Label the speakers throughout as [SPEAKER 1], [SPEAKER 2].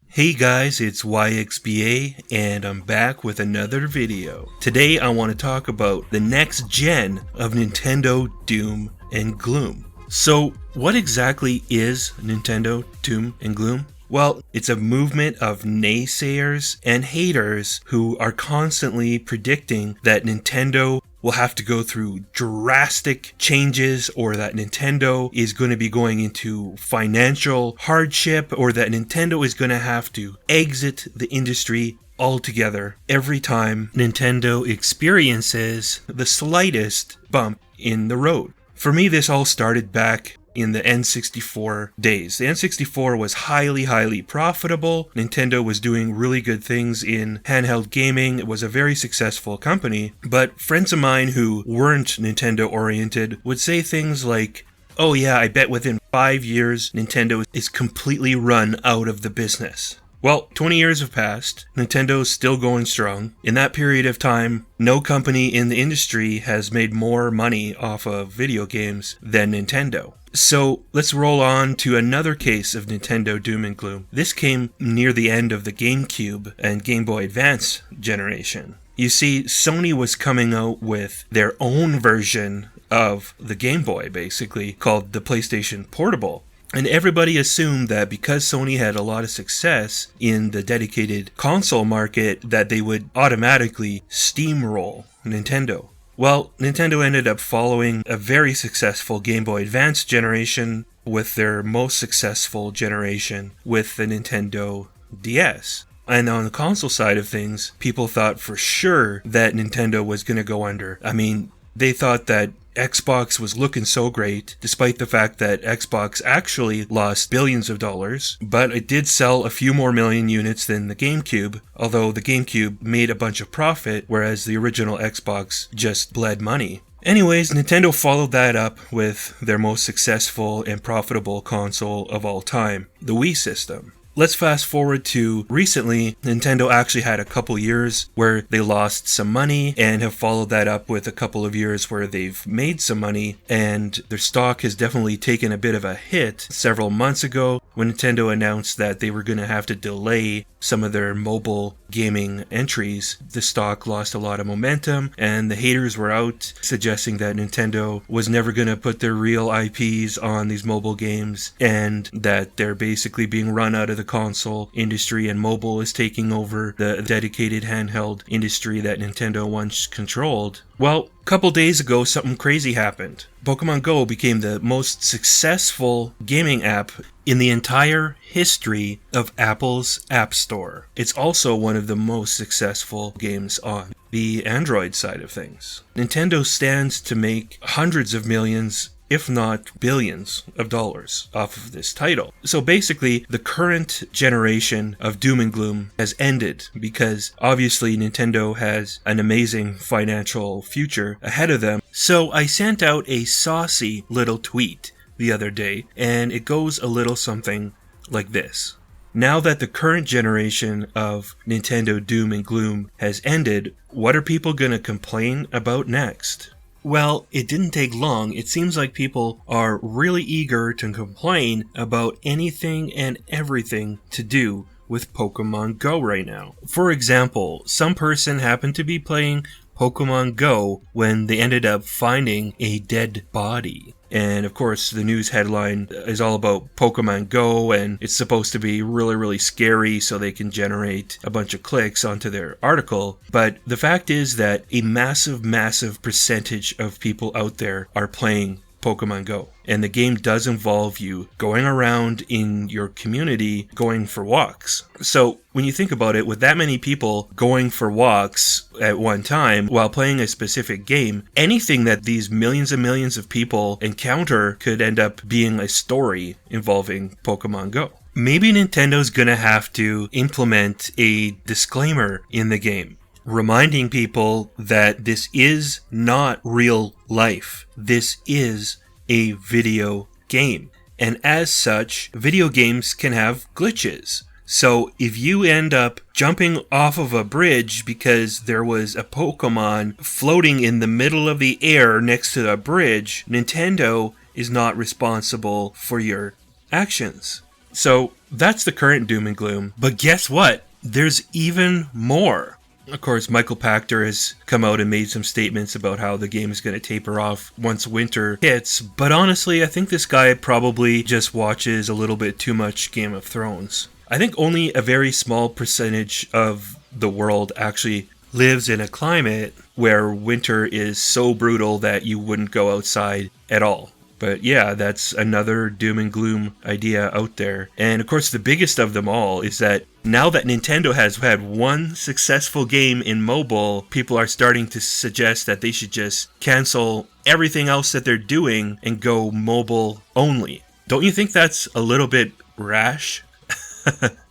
[SPEAKER 1] Hey guys, it's YXBA and I'm back with another video. Today I want to talk about the next gen of Nintendo Doom and Gloom. So what exactly is Nintendo Doom and Gloom? Well, it's a movement of naysayers and haters who are constantly predicting that Nintendo will have to go through drastic changes, or that Nintendo is going to be going into financial hardship, or that Nintendo is going to have to exit the industry altogether every time Nintendo experiences the slightest bump in the road. For me, this all started back in the N64 days. The N64 was highly profitable. Nintendo was doing really good things in handheld gaming. It was a very successful company. But friends of mine who weren't Nintendo oriented would say things like, "Oh yeah, I bet within 5 years Nintendo is completely run out of the business." Well, 20 years have passed. Nintendo's still going strong. In that period of time, no company in the industry has made more money off of video games than Nintendo. So let's roll on to another case of Nintendo Doom and Gloom. This came near the end of the GameCube and Game Boy Advance generation. You see, Sony was coming out with their own version of the Game Boy, basically, called the PlayStation Portable. And everybody assumed that because Sony had a lot of success in the dedicated console market, that they would automatically steamroll Nintendo. Well, Nintendo ended up following a very successful Game Boy Advance generation with their most successful generation with the Nintendo DS. And on the console side of things, people thought for sure that Nintendo was going to go under. I mean, they thought that Xbox was looking so great, despite the fact that Xbox actually lost billions of dollars, but it did sell a few more million units than the GameCube, although the GameCube made a bunch of profit, whereas the original Xbox just bled money. Anyways, Nintendo followed that up with their most successful and profitable console of all time, the Wii system. Let's fast forward to recently. Nintendo actually had a couple years where they lost some money and have followed that up with a couple of years where they've made some money, and their stock has definitely taken a bit of a hit. Several months ago, when Nintendo announced that they were going to have to delay some of their mobile gaming entries, the stock lost a lot of momentum, and the haters were out suggesting that Nintendo was never going to put their real IPs on these mobile games, and that they're basically being run out of the console industry and mobile is taking over the dedicated handheld industry that Nintendo once controlled. Well, a couple days ago, something crazy happened. Pokemon Go became the most successful gaming app in the entire history of Apple's App Store. It's also one of the most successful games on the Android side of things. Nintendo stands to make hundreds of millions, if not billions of dollars off of this title. So basically, the current generation of Doom and Gloom has ended because obviously Nintendo has an amazing financial future ahead of them. So I sent out a saucy little tweet the other day, and it goes a little something like this. Now that the current generation of Nintendo Doom and Gloom has ended, what are people going to complain about next? Well, it didn't take long. It seems like people are really eager to complain about anything and everything to do with Pokemon Go right now. For example, some person happened to be playing Pokemon Go when they ended up finding a dead body. And of course, the news headline is all about Pokemon Go, and it's supposed to be really scary so they can generate a bunch of clicks onto their article. But the fact is that a massive percentage of people out there are playing Pokemon Go. And the game does involve you going around in your community, going for walks. So when you think about it, with that many people going for walks at one time while playing a specific game, anything that these millions and millions of people encounter could end up being a story involving Pokemon Go. Maybe Nintendo's gonna have to implement a disclaimer in the game, reminding people that this is not real life. This is a video game. And as such, video games can have glitches. So if you end up jumping off of a bridge because there was a Pokemon floating in the middle of the air next to a bridge, Nintendo is not responsible for your actions. So that's the current doom and gloom. But guess what? There's even more. Of course, Michael Pachter has come out and made some statements about how the game is going to taper off once winter hits. But honestly, I think this guy probably just watches a little bit too much Game of Thrones. I think only a very small percentage of the world actually lives in a climate where winter is so brutal that you wouldn't go outside at all. But yeah, that's another doom and gloom idea out there. And of course, the biggest of them all is that now that Nintendo has had one successful game in mobile, people are starting to suggest that they should just cancel everything else that they're doing and go mobile only. Don't you think that's a little bit rash?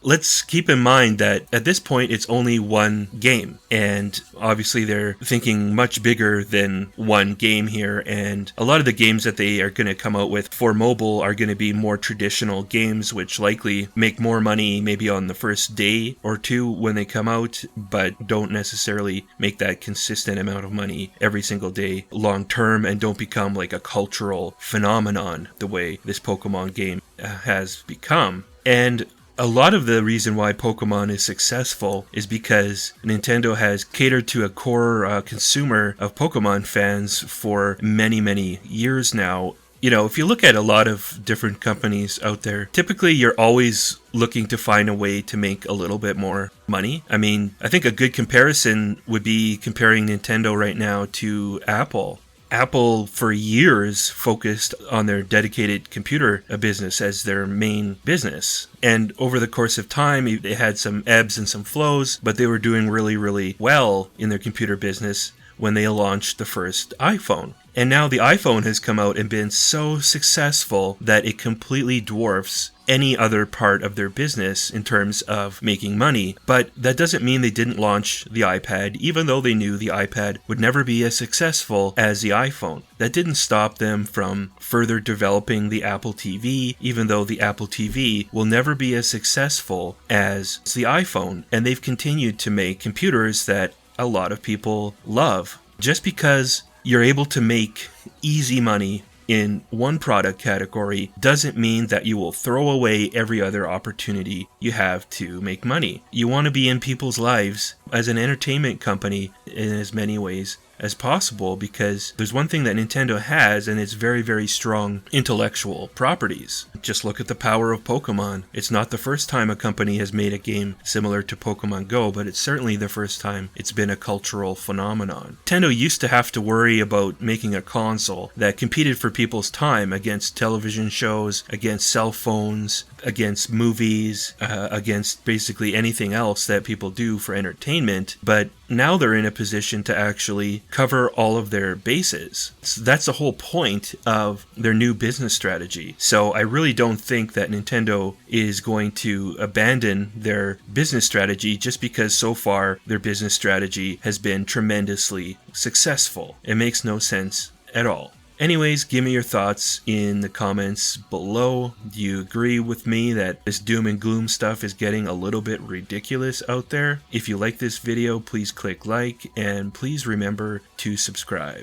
[SPEAKER 1] Let's keep in mind that at this point it's only one game, and obviously they're thinking much bigger than one game here, and a lot of the games that they are going to come out with for mobile are going to be more traditional games, which likely make more money maybe on the first day or two when they come out, but don't necessarily make that consistent amount of money every single day long term, and don't become like a cultural phenomenon the way this Pokemon game has become. And a lot of the reason why Pokemon is successful is because Nintendo has catered to a core consumer of Pokemon fans for many, many years now. You know, if you look at a lot of different companies out there, typically you're always looking to find a way to make a little bit more money. I mean, I think a good comparison would be comparing Nintendo right now to Apple. Apple for years focused on their dedicated computer business as their main business. And over the course of time, they had some ebbs and some flows, but they were doing really, really well in their computer business when they launched the first iPhone. And now the iPhone has come out and been so successful that it completely dwarfs any other part of their business in terms of making money. But that doesn't mean they didn't launch the iPad, even though they knew the iPad would never be as successful as the iPhone. That didn't stop them from further developing the Apple TV, even though the Apple TV will never be as successful as the iPhone. And they've continued to make computers that a lot of people love. Just because you're able to make easy money in one product category doesn't mean that you will throw away every other opportunity you have to make money. You want to be in people's lives as an entertainment company in as many ways as possible, because there's one thing that Nintendo has, and it's very, very strong intellectual properties. Just look at the power of Pokemon. It's not the first time a company has made a game similar to Pokemon Go, but it's certainly the first time it's been a cultural phenomenon. Nintendo used to have to worry about making a console that competed for people's time against television shows, against cell phones, against movies, against basically anything else that people do for entertainment, but now they're in a position to actually cover all of their bases. So that's the whole point of their new business strategy. So I really don't think that Nintendo is going to abandon their business strategy just because so far their business strategy has been tremendously successful. It makes no sense at all. Anyways, give me your thoughts in the comments below. Do you agree with me that this doom and gloom stuff is getting a little bit ridiculous out there? If you like this video, please click like, and please remember to subscribe.